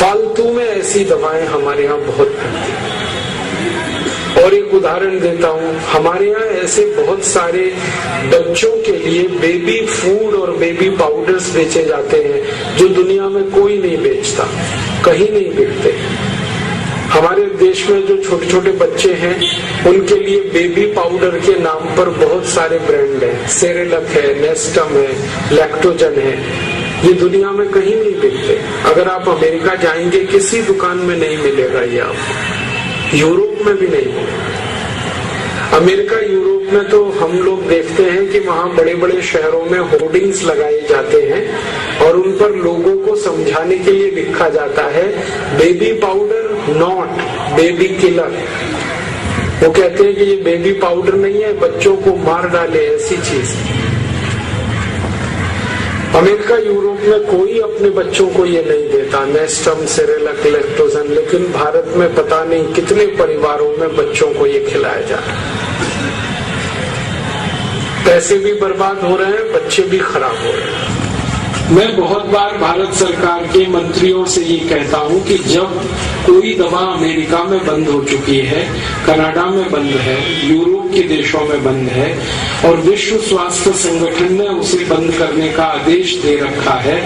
फालतू में ऐसी दवाएं हमारे यहाँ बहुत मिलती हैं। और एक उदाहरण देता हूँ, हमारे यहाँ ऐसे बहुत सारे बच्चों के लिए बेबी फूड और बेबी पाउडर्स बेचे जाते हैं जो दुनिया में कोई नहीं बेचता, कहीं नहीं बिकते। हमारे देश में जो छोटे छोटे बच्चे हैं उनके लिए बेबी पाउडर के नाम पर बहुत सारे ब्रांड हैं, सेरेलक है, नेस्टम है, लैक्टोजन है, ये दुनिया में कहीं नहीं बिकते। अगर आप अमेरिका जाएंगे किसी दुकान में नहीं मिलेगा ये आपको, यूरोप में भी नहीं मिलेगा। अमेरिका यूरोप में तो हम लोग देखते हैं कि वहाँ बड़े बड़े शहरों में होर्डिंग्स लगाए जाते हैं और उन पर लोगों को समझाने के लिए लिखा जाता है baby powder not baby killer. वो कहते हैं कि ये बेबी पाउडर नहीं है, बच्चों को मार डाले ऐसी चीज। अमेरिका यूरोप में कोई अपने बच्चों को ये नहीं देता, नेस्टम, सेरेलक, लैक्टोजन, लेकिन भारत में पता नहीं कितने परिवारों में बच्चों को ये खिलाया जा रहा है। पैसे भी बर्बाद हो रहे हैं, बच्चे भी खराब हो रहे हैं। मैं बहुत बार भारत सरकार के मंत्रियों से ये कहता हूँ कि जब कोई दवा अमेरिका में बंद हो चुकी है, कनाडा में बंद है, यूरोप के देशों में बंद है और विश्व स्वास्थ्य संगठन ने उसे बंद करने का आदेश दे रखा है,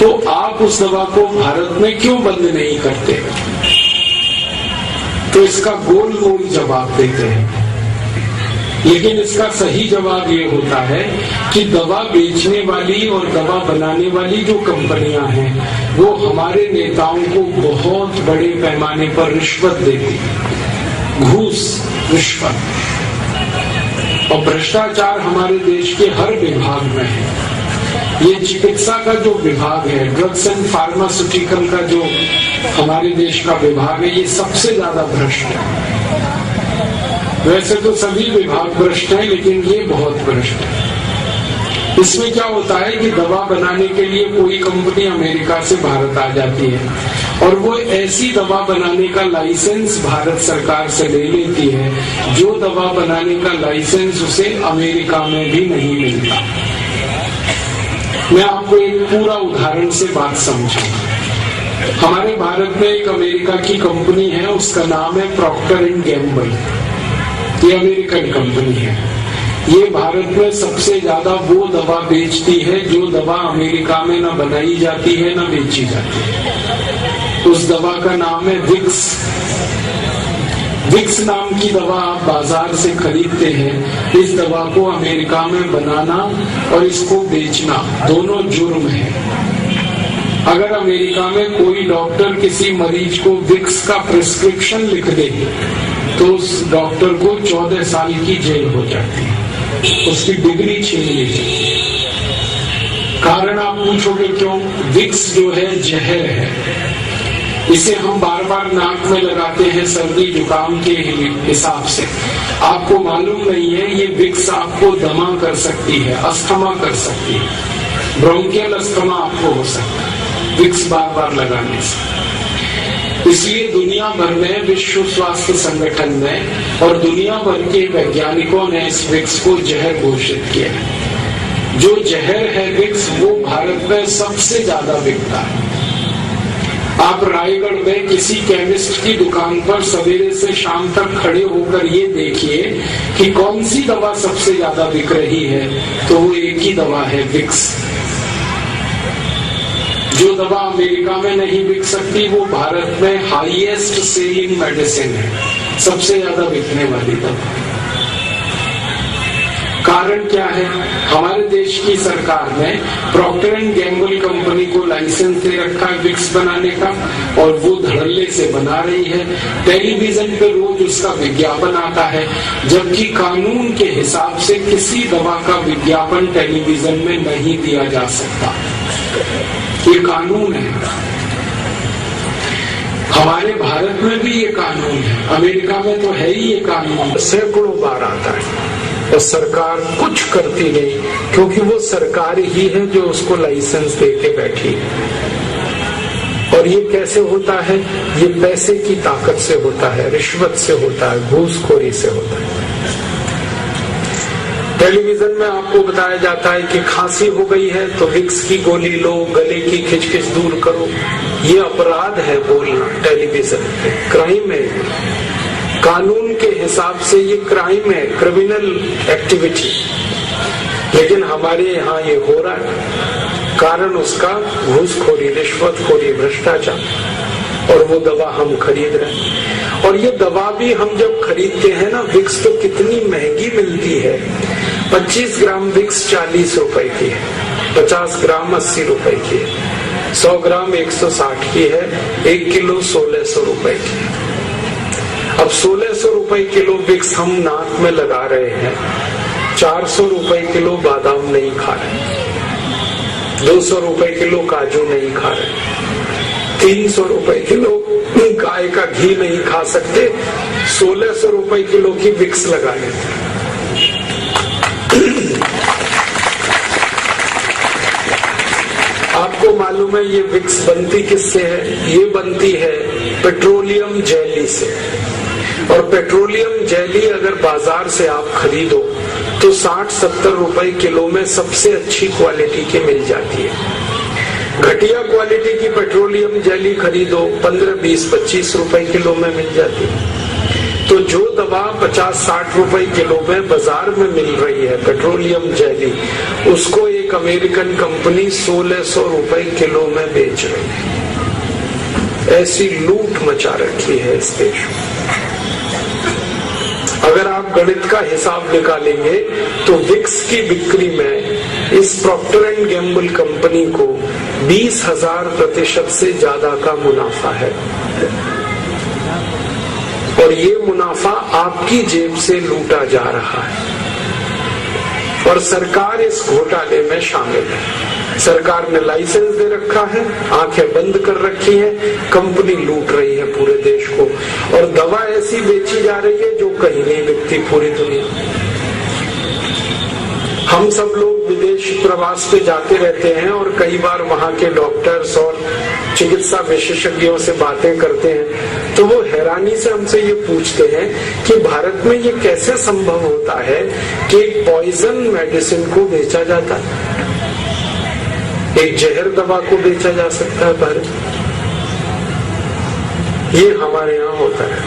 तो आप उस दवा को भारत में क्यों बंद नहीं करते? तो इसका गोल मोल जवाब देते हैं, लेकिन इसका सही जवाब ये होता है कि दवा बेचने वाली और दवा बनाने वाली जो कंपनियां हैं वो हमारे नेताओं को बहुत बड़े पैमाने पर रिश्वत देती, घूस, रिश्वत और भ्रष्टाचार हमारे देश के हर विभाग में है। ये चिकित्सा का जो विभाग है, ड्रग्स एंड फार्मास्यूटिकल का जो हमारे देश का विभाग है, ये सबसे ज्यादा भ्रष्ट है। वैसे तो सभी विभाग भ्रष्ट हैं, लेकिन ये बहुत भ्रष्ट है। इसमें क्या होता है कि दवा बनाने के लिए कोई कंपनी अमेरिका से भारत आ जाती है और वो ऐसी दवा बनाने का लाइसेंस भारत सरकार से ले लेती है जो दवा बनाने का लाइसेंस उसे अमेरिका में भी नहीं मिलता। मैं आपको एक पूरा उदाहरण से बात समझाऊंगा। हमारे भारत में एक अमेरिका की कंपनी है, उसका नाम है प्रॉक्टर एंड गैम्बल। ये अमेरिकन कंपनी है। ये भारत में सबसे ज्यादा वो दवा बेचती है जो दवा अमेरिका में न बनाई जाती है न बेची जाती है। उस दवा का नाम है विक्स। विक्स नाम की दवा आप बाजार से खरीदते हैं। इस दवा को अमेरिका में बनाना और इसको बेचना दोनों जुर्म है। अगर अमेरिका में कोई डॉक्टर किसी मरीज को विक्स का प्रिस्क्रिप्शन लिख दे तो उस डॉक्टर को 14 साल की जेल हो जाती है, उसकी डिग्री छीन ली जाती है। कारण आप पूछोगे क्यों? विक्स जो है जहर है। इसे हम बार बार नाक में लगाते हैं सर्दी जुकाम के हिसाब से। आपको मालूम नहीं है ये विक्स आपको दमा कर सकती है, अस्थमा कर सकती है, ब्रोंकियल अस्थमा आपको हो सकता है विक्स बार बार लगाने से। इसलिए दुनिया भर में विश्व स्वास्थ्य संगठन ने और दुनिया भर के वैज्ञानिकों ने इस विक्स को जहर घोषित किया है। जो जहर है विक्स वो भारत में सबसे ज्यादा बिकता है। आप रायगढ़ में किसी केमिस्ट की दुकान पर सवेरे से शाम तक खड़े होकर ये देखिए कि कौन सी दवा सबसे ज्यादा बिक रही है, तो वो एक ही दवा है, विक्स। जो दवा अमेरिका में नहीं बिक सकती वो भारत में हाईएस्ट सेलिंग मेडिसिन है, सबसे ज्यादा बिकने वाली दवा। कारण क्या है? हमारे देश की सरकार ने प्रॉक्टर एंड गैम्बल कंपनी को लाइसेंस दे रखा है विक्स बनाने का और वो धड़ल्ले से बना रही है। टेलीविजन पे रोज उसका विज्ञापन आता है, जबकि कानून के हिसाब से किसी दवा का विज्ञापन टेलीविजन में नहीं दिया जा सकता। ये कानून है। हमारे भारत में भी ये कानून है, अमेरिका में तो है ही ये कानून। सैकड़ों बार आता है और सरकार कुछ करती नहीं, क्योंकि वो सरकार ही है जो उसको लाइसेंस दे के बैठी है। और ये कैसे होता है? ये पैसे की ताकत से होता है, रिश्वत से होता है, घूसखोरी से होता है। टेलीविजन में आपको बताया जाता है कि खांसी हो गई है तो विक्स की गोली लो, गले की खिचखिच दूर करो। ये अपराध है बोलना टेलीविजन पे, क्राइम है। कानून के हिसाब से ये क्राइम है, क्रिमिनल एक्टिविटी, लेकिन हमारे यहाँ ये हो रहा है। कारण उसका घूसखोरी, रिश्वतखोरी, भ्रष्टाचार, और वो दवा हम खरीद रहे हैं। और ये दवा भी हम जब खरीदते हैं ना, विक्स तो कितनी महंगी मिलती है। 25 ग्राम विक्स 40 रुपए की है, 50 ग्राम 80 रुपए की है, 100 ग्राम 160 की है, 1 किलो 1600 रुपए की है। अब 1600 रुपए किलो विक्स हम नाक में लगा रहे हैं, 400 रुपए किलो बादाम नहीं खा रहे, 200 रुपए किलो काजू नहीं खा रहे, 300 रुपए किलो गाय का घी नहीं खा सकते, 1600 रुपए किलो की विक्स लगा लेते। आपको मालूम है ये विक्स बनती किससे है? ये बनती है पेट्रोलियम जेली से। और पेट्रोलियम जेली अगर बाजार से आप खरीदो तो 60-70 रुपए किलो में सबसे अच्छी क्वालिटी की मिल जाती है। घटिया क्वालिटी की पेट्रोलियम जेली खरीदो 15, 20, 25 रुपए किलो में मिल जाती है। तो जो दवा 50-60 रुपए किलो में बाजार में मिल रही है पेट्रोलियम जेली, उसको एक अमेरिकन कंपनी 1600 रुपए किलो में बेच रही है। ऐसी लूट मचा रखी है इस देश में। अगर आप गणित का हिसाब निकालेंगे तो विक्स की बिक्री में इस प्रॉक्टर एंड गैम्बल कंपनी को 20,000% से ज्यादा का मुनाफा है, और ये मुनाफा आपकी जेब से लूटा जा रहा है। और सरकार इस घोटाले में शामिल है। सरकार ने लाइसेंस दे रखा है, आंखें बंद कर रखी है, कंपनी लूट रही है पूरे देश को, और दवा ऐसी बेची जा रही है जो कहीं नहीं बिकती पूरी दुनिया। हम सब लोग विदेश प्रवास पे जाते रहते हैं और कई बार वहाँ के डॉक्टर्स और चिकित्सा विशेषज्ञों से बातें करते हैं, तो वो हैरानी से हमसे ये पूछते हैं कि भारत में ये कैसे संभव होता है कि पॉइजन मेडिसिन को बेचा जाता है, एक जहर दवा को बेचा जा सकता है भारत। ये हमारे यहाँ होता है।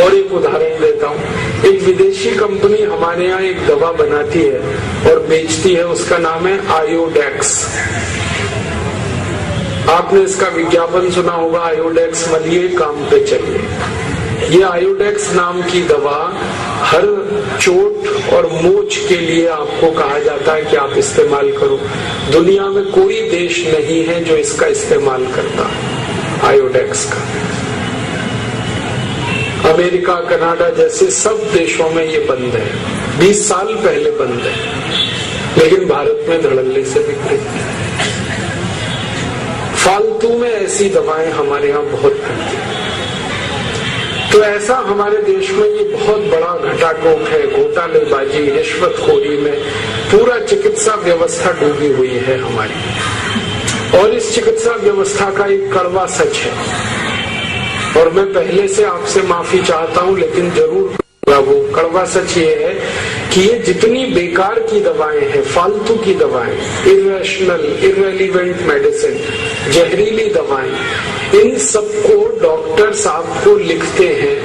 और एक उदाहरण देता हूँ, एक विदेशी कंपनी हमारे यहाँ एक दवा बनाती है और बेचती है, उसका नाम है आयोडेक्स। आपने इसका विज्ञापन सुना होगा, आयोडेक्स मलिए काम पे चलिए। ये आयोडेक्स नाम की दवा हर चोट और मोच के लिए आपको कहा जाता है कि आप इस्तेमाल करो। दुनिया में कोई देश नहीं है जो इसका इस्तेमाल करता आयोडेक्स का। अमेरिका, कनाडा जैसे सब देशों में ये बंद है, 20 साल पहले बंद है, लेकिन भारत में धड़ल्ले से बिक रही है। फालतू में ऐसी दवाएं हमारे यहाँ बहुत मिलती है। तो ऐसा हमारे देश में ये बहुत बड़ा घटाटोप है, घोटालेबाजी, रिश्वतखोरी में पूरा चिकित्सा व्यवस्था डूबी हुई है हमारी। और इस चिकित्सा व्यवस्था का एक कड़वा सच है, और मैं पहले से आपसे माफी चाहता हूं, लेकिन जरूर करूंगा। वो कड़वा सच ये है कि ये जितनी बेकार की दवाएं हैं, फालतू की दवाएं, इरेशनल, इररेलेवेंट मेडिसिन, जहरीली दवाएं, इन सबको डॉक्टर्स आपको लिखते हैं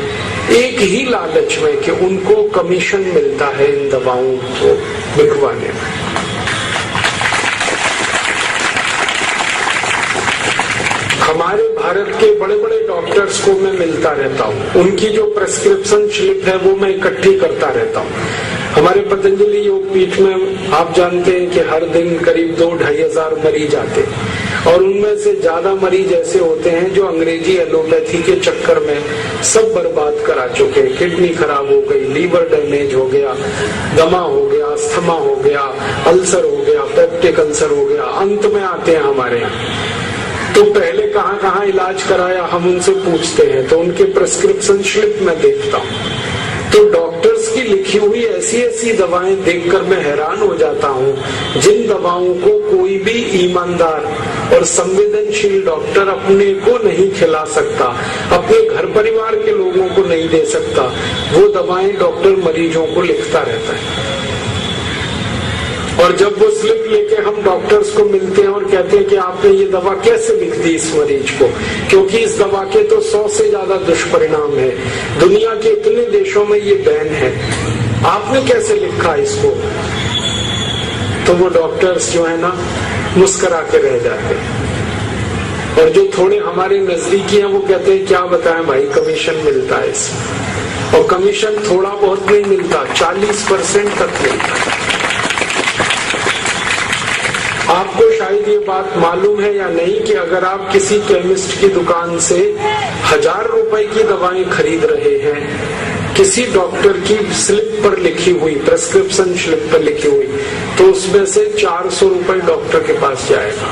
एक ही लालच में कि उनको कमीशन मिलता है इन दवाओं को बिकवाने में। हमारे भारत के बड़े बड़े डॉक्टर्स को मैं मिलता रहता हूँ, उनकी जो प्रेस्क्रिप्शन स्लिप है वो मैं इकट्ठी करता रहता हूँ। हमारे पतंजलि योग पीठ में आप जानते हैं कि हर दिन करीब 2-2.5 हजार मरीज आते हैं, और उनमें से ज्यादा मरीज ऐसे होते हैं जो अंग्रेजी एलोपैथी के चक्कर में सब बर्बाद करा चुके हैं। किडनी खराब हो गई, लीवर डैमेज हो गया, दमा हो गया, अस्थमा हो गया, अल्सर हो गया, पेप्टिक अल्सर हो गया, अंत में आते हैं हमारे यहाँ। तो पहले कहाँ कहाँ इलाज कराया हम उनसे पूछते हैं, तो उनके प्रेस्क्रिप्शन स्लिप में देखता हूँ। तो डॉक्टर्स की लिखी हुई ऐसी ऐसी दवाएं देखकर मैं हैरान हो जाता हूँ, जिन दवाओं को कोई भी ईमानदार और संवेदनशील डॉक्टर अपने को नहीं खिला सकता, अपने घर परिवार के लोगों को नहीं दे सकता, वो दवाएं डॉक्टर मरीजों को लिखता रहता है। और जब वो स्लिप लेके हम डॉक्टर्स को मिलते हैं और कहते हैं कि आपने ये दवा कैसे लिख दी इस मरीज को, क्योंकि इस दवा के तो 100 से ज्यादा दुष्परिणाम है, दुनिया के इतने देशों में ये बैन है, आपने कैसे लिखा इसको, तो वो डॉक्टर्स जो है ना मुस्कुरा के रह जाते हैं। और जो थोड़े हमारे नजदीकी हैं वो कहते हैं क्या बताएं भाई, कमीशन मिलता है इसमें, और कमीशन थोड़ा बहुत नहीं मिलता, 40% तक मिलता है। आपको शायद ये बात मालूम है या नहीं कि अगर आप किसी केमिस्ट की दुकान से 1000 रुपए की दवाएं खरीद रहे हैं, किसी डॉक्टर की स्लिप पर लिखी हुई, प्रेस्क्रिप्शन स्लिप पर लिखी हुई, तो उसमें से 400 रुपए डॉक्टर के पास जाएगा।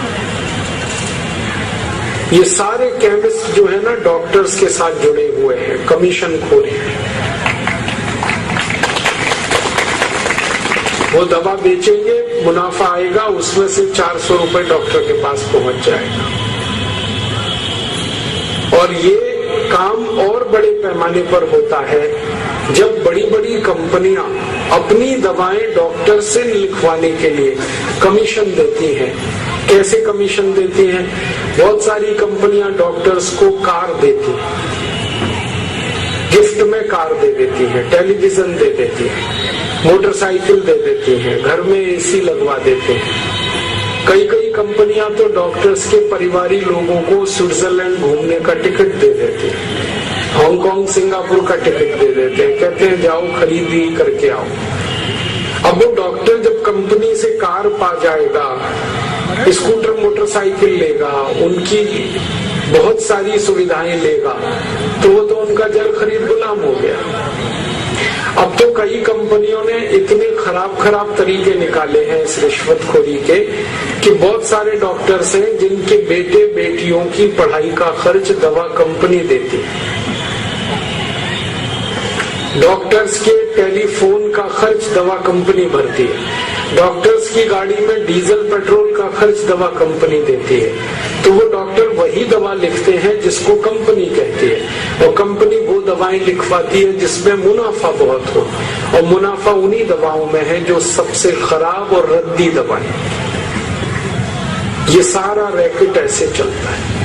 ये सारे केमिस्ट जो है ना डॉक्टर्स के साथ जुड़े हुए हैं, कमीशन खोरी हैं। वो दवा बेचेंगे, मुनाफा आएगा, उसमें से 400 रुपए डॉक्टर के पास पहुंच जाएगा। और ये काम और बड़े पैमाने पर होता है जब बड़ी बड़ी कंपनियां अपनी दवाएं डॉक्टर से लिखवाने के लिए कमीशन देती हैं। कैसे कमीशन देती हैं? बहुत सारी कंपनियां डॉक्टर्स को कार देती हैं, गिफ्ट में कार दे देती हैं, टेलीविजन दे देती हैं, मोटरसाइकिल दे देती हैं, घर में एसी लगवा देते हैं। कई कई कंपनियां तो डॉक्टर्स के परिवारी लोगों को स्विट्जरलैंड घूमने का टिकट दे देती हैं, हांगकांग सिंगापुर का टिकट दे देते हैं, कहते हैं जाओ खरीदी करके आओ। अब वो डॉक्टर जब कंपनी से कार पा जाएगा, स्कूटर मोटरसाइकिल लेगा, उनकी बहुत सारी सुविधाएं लेगा, तो वो तो उनका जल खरीद गुलाम हो गया। अब तो कई कंपनियों ने इतने खराब तरीके निकाले हैं इस रिश्वतखोरी के कि बहुत सारे डॉक्टर्स हैं जिनके बेटे बेटियों की पढ़ाई का खर्च दवा कंपनी देती है, डॉक्टर्स के टेलीफोन का खर्च दवा कंपनी भरती है, डॉक्टर्स की गाड़ी में डीजल पेट्रोल का खर्च दवा कंपनी देती है। तो वो डॉक्टर वही दवा लिखते हैं जिसको कंपनी कहती है, और कंपनी वो दवाएं लिखवाती है जिसमें मुनाफा बहुत हो, और मुनाफा उन्हीं दवाओं में है जो सबसे खराब और रद्दी दवाएं। ये सारा रैकेट ऐसे चलता है।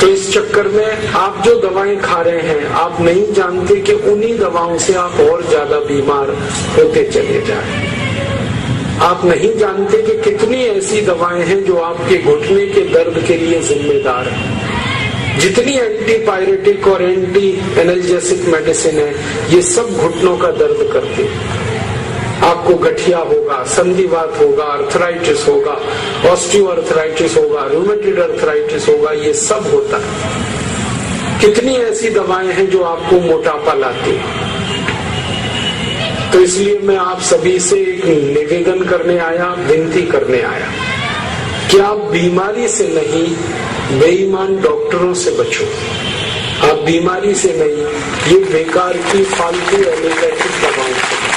तो इस चक्कर में आप जो दवाएं खा रहे हैं, आप नहीं जानते कि उन्हीं दवाओं से आप और ज्यादा बीमार होते चले जा रहे हैं। आप नहीं जानते कि कितनी ऐसी दवाएं हैं जो आपके घुटने के दर्द के लिए जिम्मेदार है। जितनी एंटीपायरेटिक और एंटी एनाल्जेसिक मेडिसिन है, ये सब घुटनों का दर्द करती है। आपको गठिया होगा, संधिवात होगा, अर्थराइटिस होगा, ऑस्टियोआर्थराइटिस होगा, रूमेटॉइड अर्थराइटिस होगा, ये सब होता है। कितनी ऐसी दवाएं हैं जो आपको मोटापा लाती है। तो इसलिए मैं आप सभी से एक निवेदन करने आया, विनती करने आया कि आप बीमारी से नहीं, बेईमान डॉक्टरों से बचो। आप बीमारी से नहीं, ये बेकार की फालतू एलोपैथिक दवाओं से